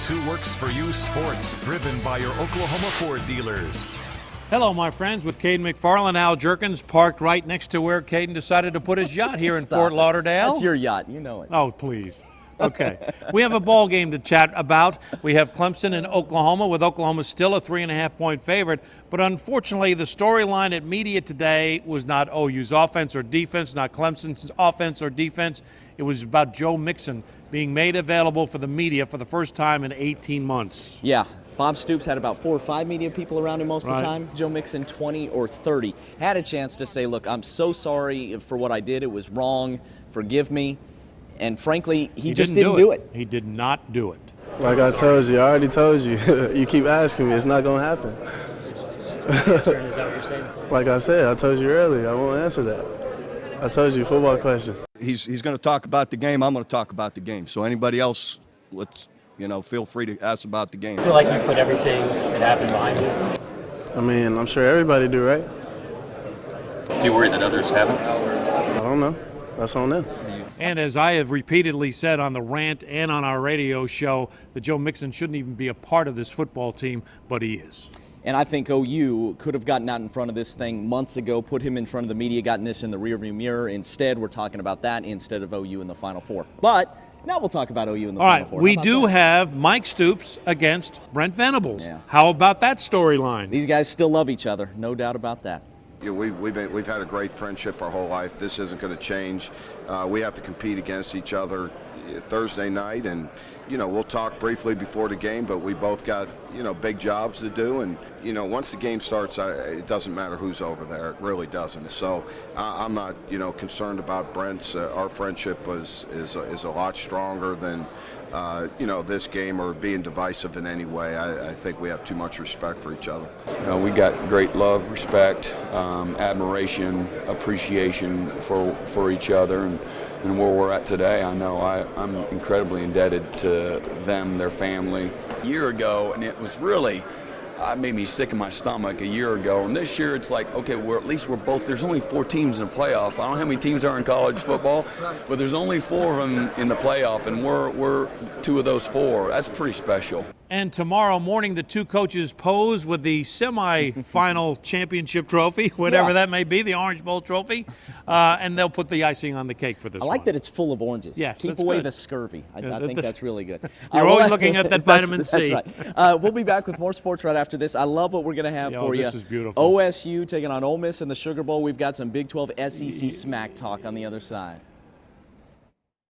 who works for you sports, driven by your Oklahoma Ford dealers. Hello, my friends, with Caden McFarland. Al Jerkins parked right next to where Caden decided to put his yacht here in Fort Lauderdale. That's your yacht, you know it. Oh, please. Okay. We have a ball game to chat about. We have Clemson and Oklahoma, with Oklahoma still a 3.5-point favorite. But unfortunately, the storyline at media today was not OU's offense or defense, not Clemson's offense or defense. It was about Joe Mixon being made available for the media for the first time in 18 months. Yeah. Bob Stoops had about 4 or 5 media people around him most of the time. Joe Mixon, 20 or 30. Had a chance to say, look, I'm so sorry for what I did. It was wrong. Forgive me. And frankly, he just didn't do it. He did not do it. Like I told you, I already told you. You keep asking me, it's not going to happen. Is that what you're saying? Like I said, I told you earlier, I won't answer that. I told you, football question. He's going to talk about the game. I'm going to talk about the game. So anybody else, feel free to ask about the game. I feel like you put everything that happened behind you. I mean, I'm sure everybody do, right? Do you worry that others haven't? I don't know. That's on them. And as I have repeatedly said on the rant and on our radio show, that Joe Mixon shouldn't even be a part of this football team, but he is. And I think OU could have gotten out in front of this thing months ago, put him in front of the media, gotten this in the rearview mirror. Instead, we're talking about that instead of OU in the Final Four. But now we'll talk about OU in the Final Four. All right, we do have Mike Stoops against Brent Venables. Yeah. How about that storyline? These guys still love each other, no doubt about that. Yeah, we've had a great friendship our whole life. This isn't going to change. We have to compete against each other Thursday night, and we'll talk briefly before the game, but we both got big jobs to do, and once the game starts, it doesn't matter who's over there. It really doesn't. So I'm not concerned about Brent's. Our friendship is a lot stronger than this game or being divisive in any way. I think we have too much respect for each other. We got great love, respect, admiration, appreciation for each other, and where we're at today. I know I'm incredibly indebted to them, their family. A year ago, and it was really, made me sick in my stomach a year ago. And this year, it's like, okay, we're both. There's only 4 teams in the playoff. I don't know how many teams are in college football, but there's only 4 of them in the playoff, and we're 2 of those 4. That's pretty special. And tomorrow morning, the 2 coaches pose with the semi-final championship trophy, whatever that may be, the Orange Bowl trophy, and they'll put the icing on the cake for this I like one. that it's full of oranges. Yes, Keep away the scurvy. I think that's really good. You're always looking at that vitamin C. That's right. We'll be back with more sports right after this. I love what we're going to have for you. This is beautiful. OSU taking on Ole Miss in the Sugar Bowl. We've got some Big 12 SEC smack talk on the other side.